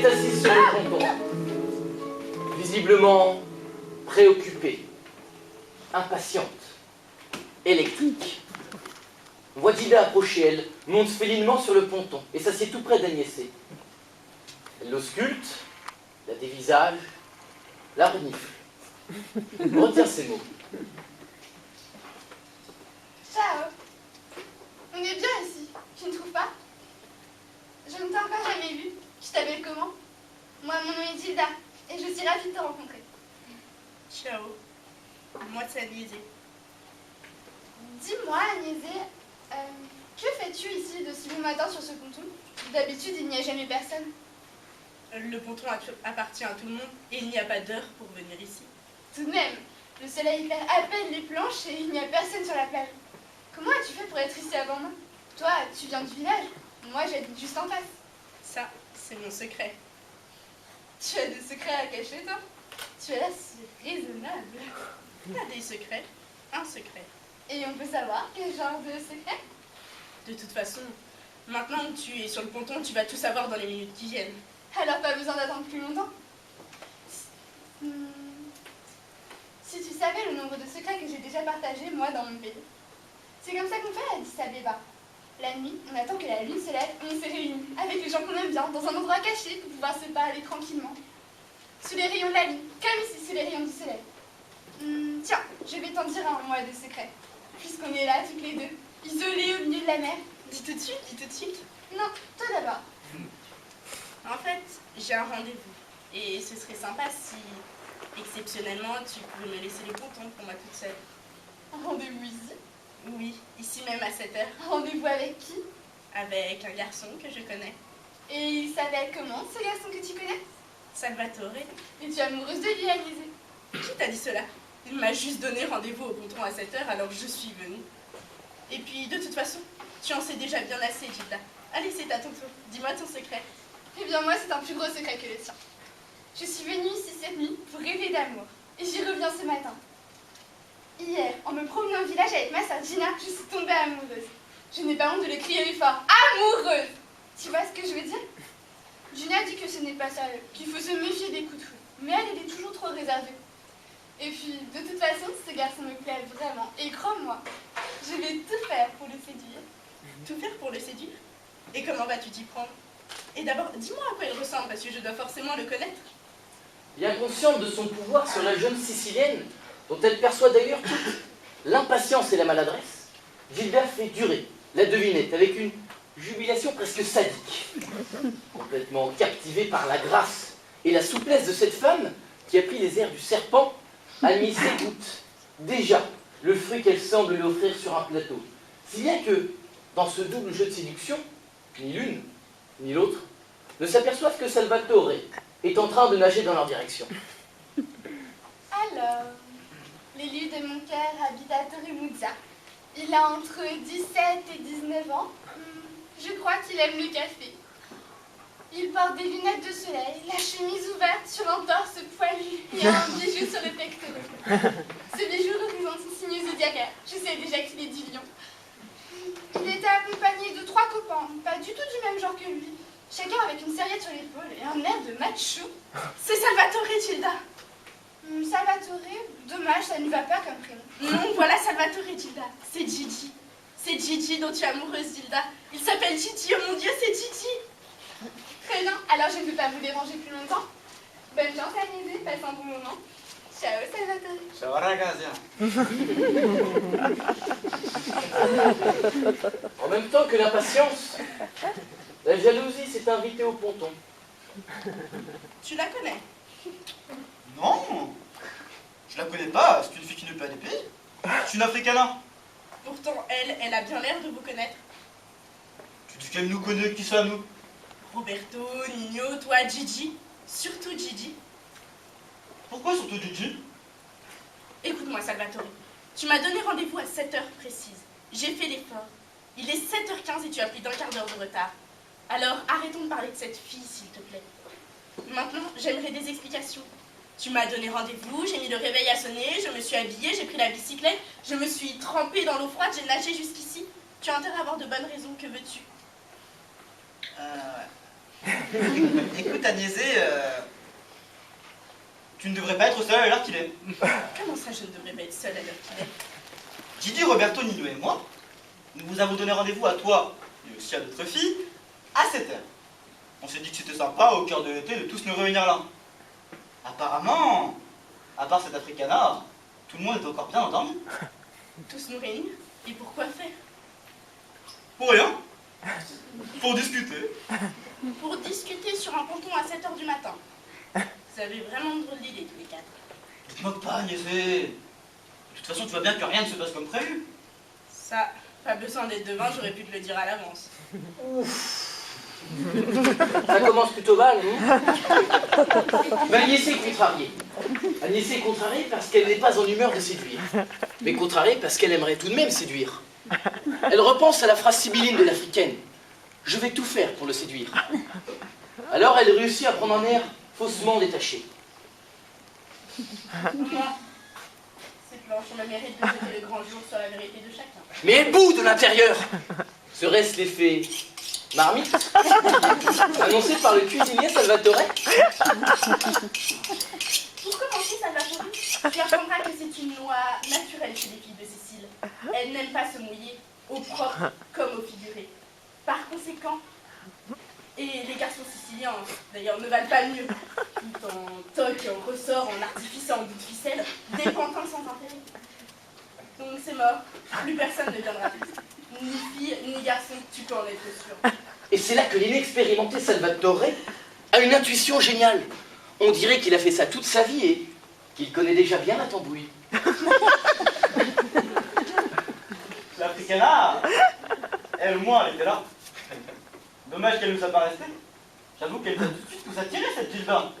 s'est assise sur le ponton, visiblement préoccupée, impatiente, électrique. On voit Gilda approcher, elle monte félinement sur le ponton et s'assied tout près d'Agnès. Elle l'ausculte, la dévisage, la renifle. Retient ces mots. Ciao. On est bien ici, tu ne trouves pas? Je ne t'ai encore jamais vu. Tu t'appelles comment? Moi, mon nom est Gilda, et je suis ravie de te rencontrer. Ciao. Moi, c'est Agnésée. Dis-moi, Agnésée, que fais-tu ici de si bon matin sur ce ponton? D'habitude, il n'y a jamais personne. Le ponton appartient à tout le monde et il n'y a pas d'heure pour venir ici. Tout de même, le soleil éclaire à peine les planches et il n'y a personne sur la plage. Comment as-tu fait pour être ici avant moi? Toi, tu viens du village. Moi, j'habite juste en face. Ça, c'est mon secret. Tu as des secrets à cacher, toi? Tu es là si raisonnable. Pas des secrets, un secret. Et on peut savoir quel genre de secret? De toute façon, maintenant que tu es sur le ponton, tu vas tout savoir dans les minutes qui viennent. Alors pas besoin d'attendre plus longtemps. Si tu savais le nombre de secrets que j'ai déjà partagés, moi, dans mon pays. C'est comme ça qu'on fait à Addis Abeba. La nuit, on attend que la lune se lève et on se réunit avec les gens qu'on aime bien, dans un endroit caché pour pouvoir se parler tranquillement. Sous les rayons de la lune, comme ici sous les rayons du soleil. Tiens, je vais t'en dire un, moi, de secret. Puisqu'on est là, toutes les deux, isolées au milieu de la mer. Dis tout de suite, dis tout de suite. Non, toi d'abord. En fait, j'ai un rendez-vous. Et ce serait sympa si, exceptionnellement, tu pouvais me laisser les pontons pour moi toute seule. Un rendez-vous ici? Oui, ici même à 7h. Un rendez-vous avec qui? Avec un garçon que je connais. Et il s'appelle comment, ce garçon que tu connais? Salvatore. Et tu es amoureuse de lui, Agnésée? Qui t'a dit cela? Il m'a juste donné rendez-vous au ponton à 7h, alors je suis venue. Et puis, de toute façon, tu en sais déjà bien assez, Gilda. Allez, c'est à ton tour. Dis-moi ton secret. Eh bien, moi, c'est un plus gros secret que le tien. Je suis venue ici cette nuit pour rêver d'amour. Et j'y reviens ce matin. Hier, en me promenant au village avec ma sœur Gina, je suis tombée amoureuse. Je n'ai pas honte de le crier fort. Amoureuse! Tu vois ce que je veux dire? Gina dit que ce n'est pas sérieux, qu'il faut se méfier des coups de foudre. Mais elle est toujours trop réservée. Et puis, de toute façon, ce garçon me plaît vraiment. Et crois-moi, je vais tout faire pour le séduire. Tout faire pour le séduire? Et comment vas-tu t'y prendre? Et d'abord, dis-moi à quoi il ressemble, parce que je dois forcément le connaître. Bien consciente de son pouvoir sur la jeune Sicilienne, dont elle perçoit d'ailleurs toute l'impatience et la maladresse, Gilda fait durer la devinette avec une jubilation presque sadique. Complètement captivée par la grâce et la souplesse de cette femme qui a pris les airs du serpent, Agnès goûte déjà le fruit qu'elle semble lui offrir sur un plateau. Si bien que, dans ce double jeu de séduction, ni l'une, ni l'autre, ne s'aperçoivent que Salvatore est en train de nager dans leur direction. Alors, l'élu de mon cœur habite à Torremuzza. Il a entre 17 et 19 ans. Je crois qu'il aime le café. Il porte des lunettes de soleil, la chemise ouverte sur un torse poilu et un bijou sur le pectoral. Ce bijou représente son signe zodiacal. Je sais déjà qu'il est du lion. Il était accompagné de 3 copains, pas du tout du même genre que lui. Chacun avec une serviette sur l'épaule et un air de macho. C'est Salvatore, Gilda. Salvatore, dommage, ça ne va pas comme prénom. Non, voilà Salvatore, Gilda. C'est Gigi. C'est Gigi dont tu es amoureuse, Gilda. Il s'appelle Gigi, oh mon Dieu, c'est Gigi. Très bien, alors je ne vais pas vous déranger plus longtemps. Bonne chance, Agnésée, passe un bon moment. Ciao, Salvatore. Ciao ragazzi. En même temps que l'impatience, la jalousie s'est invitée au ponton. Tu la connais? Non, je la connais pas, c'est une fille qui ne peut pas des pays. C'est une africaine. Pourtant, elle a bien l'air de vous connaître. Tu dis qu'elle nous connaît, qui ça nous? Roberto, Nino, toi, Gigi. Surtout Gigi. Pourquoi surtout Gigi? Écoute-moi, Salvatore. Tu m'as donné rendez-vous à 7h précise. J'ai fait l'effort. Il est 7h15 et tu as pris d'un quart d'heure de retard. Alors, arrêtons de parler de cette fille, s'il te plaît. Maintenant, j'aimerais des explications. Tu m'as donné rendez-vous, j'ai mis le réveil à sonner, je me suis habillée, j'ai pris la bicyclette, je me suis trempée dans l'eau froide, j'ai nagé jusqu'ici. Tu as intérêt à avoir de bonnes raisons, que veux-tu? Ouais. Écoute, Agnésé, tu ne devrais pas être seul à l'heure qu'il est. Comment ça, je ne devrais pas être seule à l'heure qu'il est? Gigi, Roberto, Nino et moi, nous vous avons donné rendez-vous à toi et aussi à notre fille à 7 heures. On s'est dit que c'était sympa au cœur de l'été de tous nous réunir là. Apparemment, à part cet africanard, tout le monde est encore bien endormi. Tous nous réunir? Et pourquoi faire? Pour rien. Pour discuter. Pour discuter sur un ponton à 7 heures du matin. Vous avez vraiment une drôle d'idée tous les quatre. Ne te moque pas, Agnésé. De toute façon, tu vois bien que rien ne se passe comme prévu. Ça, pas besoin d'être devin, j'aurais pu te le dire à l'avance. Ça commence plutôt mal, non? Mais Agnès est contrariée. Agnès est contrariée parce qu'elle n'est pas en humeur de séduire. Mais contrariée parce qu'elle aimerait tout de même séduire. Elle repense à la phrase sibylline de l'africaine. Je vais tout faire pour le séduire. Alors elle réussit à prendre un air faussement détaché. Moi, ces planches ont le mérite de jeter le grand jour sur la vérité de chacun. Mais elle bout de l'intérieur. Serait-ce l'effet marmite annoncé par le cuisinier Salvatore? Pour commencer, Salvatore, tu apprendras que c'est une loi naturelle chez les filles de Sicile. Elles n'aiment pas se mouiller, au propre comme au figuré. Par conséquent, et les garçons siciliens, d'ailleurs, ne valent pas mieux, tout en toque, en ressort, en artifice, en bout de ficelle, des pantins sans intérêt. Donc c'est mort, plus personne ne viendra plus. Ni fille, ni garçon, tu peux en être sûr. Et c'est là que l'inexpérimenté Salvatore a une intuition géniale. On dirait qu'il a fait ça toute sa vie et qu'il connaît déjà bien la tambouille. L'africana, elle au moins, elle était là. Dommage qu'elle ne nous a pas resté. J'avoue qu'elle nous a tout de suite tous attirés, cette Gilda.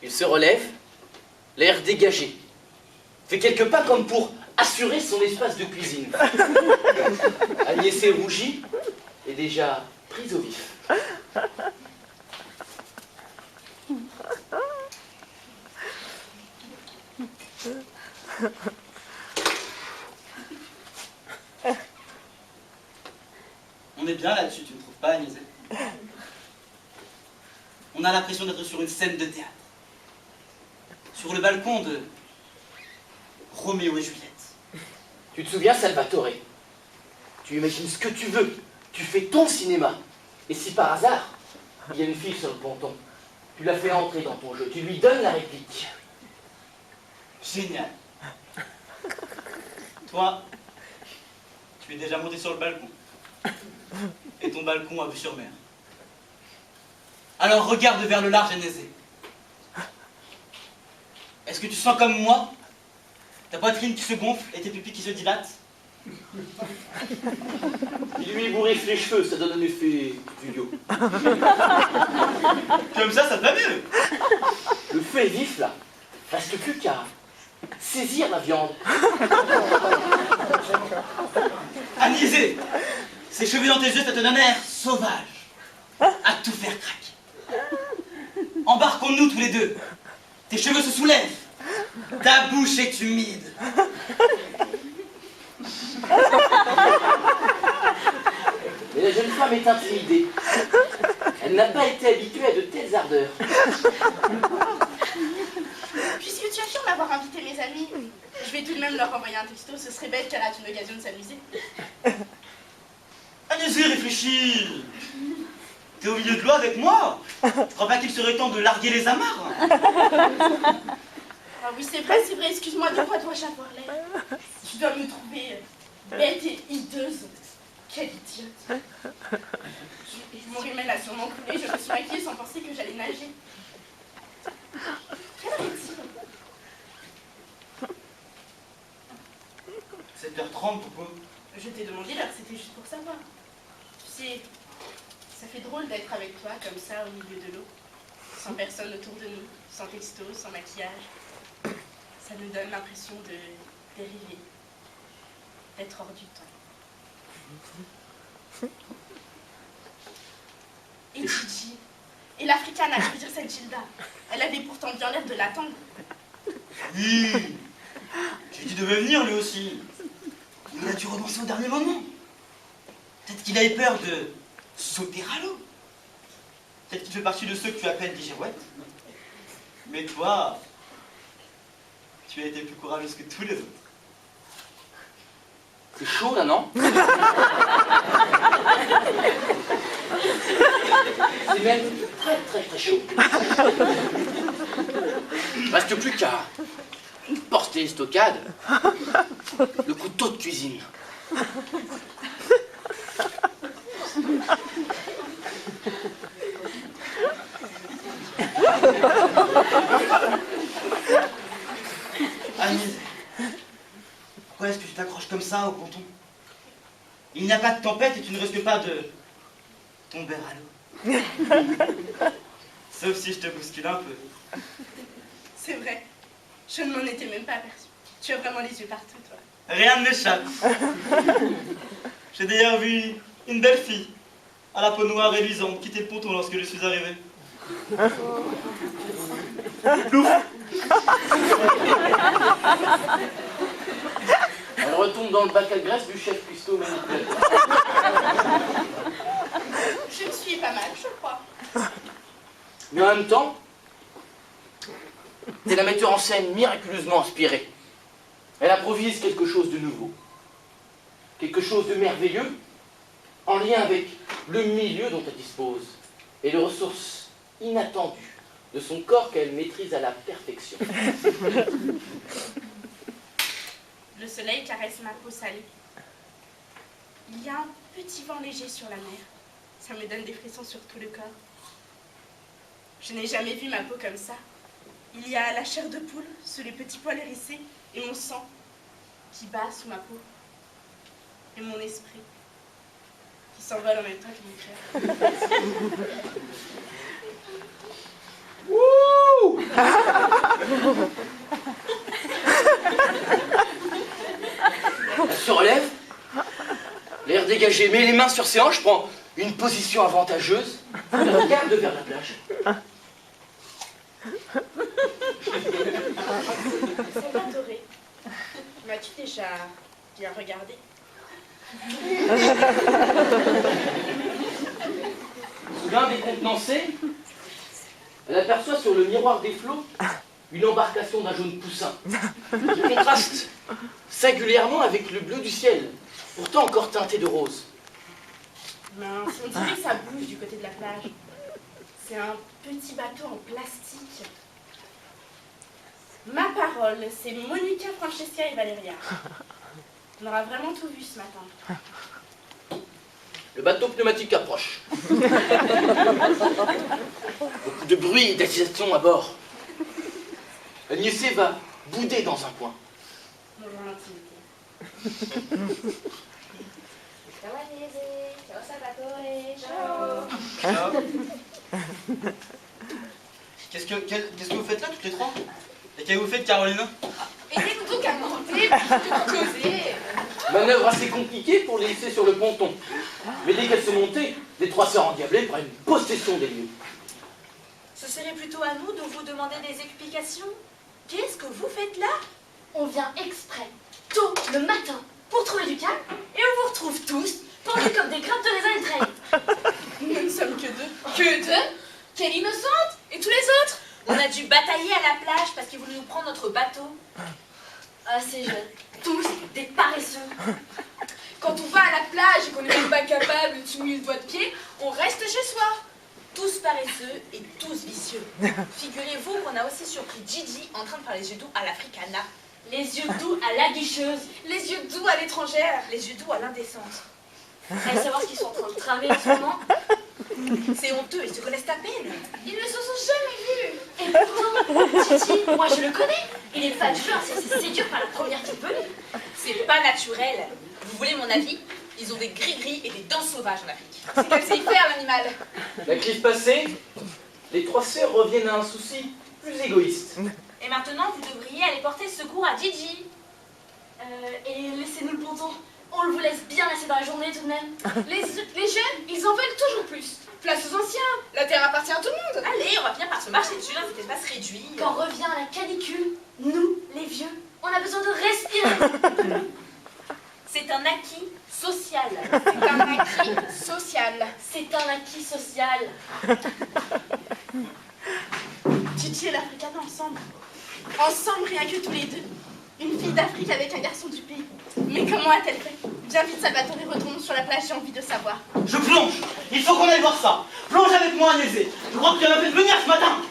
Il se relève, l'air dégagé, fait quelques pas comme pour assurer son espace de cuisine. Agnès rougit et déjà prise au vif. On est bien là-dessus, tu ne trouves pas, Agnès? On a l'impression d'être sur une scène de théâtre. Sur le balcon de Roméo et Juliette. Tu te souviens, Salvatore? Tu imagines ce que tu veux. Tu fais ton cinéma. Et si par hasard, il y a une fille sur le ponton, tu la fais entrer dans ton jeu. Tu lui donnes la réplique. Génial. Toi, tu es déjà monté sur le balcon. Et ton balcon a vue sur mer. Alors regarde vers le large, Agnésé. Est-ce que tu sens comme moi ta poitrine qui se gonfle et tes pupilles qui se dilatent? Il lui bourriffe les cheveux, ça donne un effet studio. Comme ça te va mieux. Le feu est vif, là. Reste plus qu'à saisir la viande. Agnésé, ces cheveux dans tes yeux, ça te donne un air sauvage. À tout faire craquer. Embarquons-nous tous les deux. Tes cheveux se soulèvent. Ta bouche est humide. Mais la jeune femme est intimidée. Elle n'a pas été habituée à de telles ardeurs. Puisque tu affirmes avoir invité mes amis, je vais tout de même leur envoyer un texto, ce serait bête qu'elle rate une occasion de s'amuser. Agnésé, réfléchis. T'es au milieu de l'eau avec moi. Tu crois pas qu'il serait temps de larguer les amarres? Ah oui, c'est vrai, excuse-moi, de quoi dois-je avoir l'air? Tu dois me trouver bête et hideuse. Quelle idiote. Mon rimel a sûrement coulé, je me suis maquillée sans penser que j'allais nager. Quelle heure est-il? 7h30, pourquoi? Je t'ai demandé l'heure, c'était juste pour savoir. Tu sais, ça fait drôle d'être avec toi, comme ça, au milieu de l'eau. Sans personne autour de nous, sans texto, sans maquillage. Ça nous donne l'impression de dériver, d'être hors du temps. Et Gigi, et l'Africana, je veux dire cette Gilda, elle avait pourtant bien l'air de l'attendre. Oui. J'ai dit de venir lui aussi. Il a dû renoncer au dernier moment. Peut-être qu'il avait peur de sauter à l'eau. Peut-être qu'il fait partie de ceux que tu appelles des girouettes. Mais toi, tu as été plus courageuse que tous les autres. C'est chaud là, non? C'est même très très très chaud. Reste plus qu'à porter l'estocade, le couteau de cuisine. Anise, pourquoi est-ce que tu t'accroches comme ça au ponton? Il n'y a pas de tempête et tu ne risques pas de tomber à l'eau. Sauf si je te bouscule un peu. C'est vrai. Je ne m'en étais même pas aperçue. Tu as vraiment les yeux partout, toi. Rien ne m'échappe. J'ai d'ailleurs vu une belle fille, à la peau noire et luisante, quitter le ponton lorsque je suis arrivé. Plouf! Elle retombe dans le bac à graisse du chef cuistot manipulateur. Je me suis pas mal, je crois. Mais en même temps, c'est la metteur en scène miraculeusement inspirée. Elle improvise quelque chose de nouveau, quelque chose de merveilleux, en lien avec le milieu dont elle dispose et les ressources inattendues de son corps qu'elle maîtrise à la perfection. Le soleil caresse ma peau salée. Il y a un petit vent léger sur la mer. Ça me donne des frissons sur tout le corps. Je n'ai jamais vu ma peau comme ça. Il y a la chair de poule sous les petits poils hérissés et mon sang qui bat sous ma peau. Et mon esprit qui s'envole en même temps que mon cœur. Wouh! Elle se relève, l'air dégagé, met les mains sur ses hanches, prend une position avantageuse, et regarde vers la plage. Salvatore, m'as-tu déjà bien regardé? Soudain décontenancée, elle aperçoit sur le miroir des flots une embarcation d'un jaune poussin qui contraste singulièrement avec le bleu du ciel, pourtant encore teinté de rose. Mince, on dirait que ça bouge du côté de la plage. C'est un petit bateau en plastique. Ma parole, c'est Monica, Francesca et Valeria. On aura vraiment tout vu ce matin. Le bateau pneumatique approche. Beaucoup de bruit et d'agitation à bord. Agnès va bouder dans un coin. Bonjour l'intimité. Ciao Agnese, ciao Salvatore, Ciao. Ciao. Qu'est-ce que vous faites là, toutes les trois? Et qu'avez-vous fait de Carolina? aidez-nous donc à monter, plutôt que causer. Manœuvre assez compliquée pour les laisser sur le ponton. Mais dès qu'elles sont montées, les trois sœurs endiablées prennent possession des lieux. Ce serait plutôt à nous de vous demander des explications. Qu'est-ce que vous faites là? On vient exprès, tôt le matin, pour trouver du calme, et on vous retrouve tous, pendus comme des grappes de raisin et de treilles. Nous ne sommes que deux. Que deux? Quelle innocente! Et tous les autres? On a dû batailler à la plage parce qu'ils voulaient nous prendre notre bateau. Ah, ces jeunes, tous des paresseux. Quand on va à la plage et qu'on n'est même pas capable de se mouiller le doigt de pied, on reste chez soi. Tous paresseux et tous vicieux. Figurez-vous qu'on a aussi surpris Gigi en train de faire les yeux doux à l'africana. Les yeux doux à la guicheuse. Les yeux doux à l'étrangère. Les yeux doux à l'indécente. Allez savoir ce qu'ils sont en train de tramer en ce moment. C'est honteux, ils se connaissent à peine. Ils ne se sont jamais vus. Et pourtant, Titi, moi je le connais. Il est pas du genre à se laisser séduire par la première qui peut. C'est pas naturel. Vous voulez mon avis? Ils ont des gris-gris et des dents sauvages en Afrique. C'est qu'elle sait y faire, l'animal. La crise passée, les trois sœurs reviennent à un souci plus égoïste. Et maintenant, vous devriez aller porter secours à Gigi. Et laissez-nous le ponton. On le vous laisse bien assez dans la journée tout de même. Les jeunes, ils en veulent toujours plus. Place aux anciens. La terre appartient à tout le monde. Allez, on va finir par se marcher dessus dans cet espace réduit. Quand revient la canicule, nous, les vieux, on a besoin de respirer. C'est un acquis social. C'est un acquis social. C'est un acquis social. Gigi et l'Africana ensemble. Ensemble, rien que tous les deux. Une fille d'Afrique avec un garçon du pays. Mais comment a-t-elle fait? Bien vite, Salvatore, retournons sur la plage, j'ai envie de savoir. Je plonge. Il faut qu'on aille voir ça. Plonge avec moi, Agnese. Je crois que tu m'as fait venir ce matin.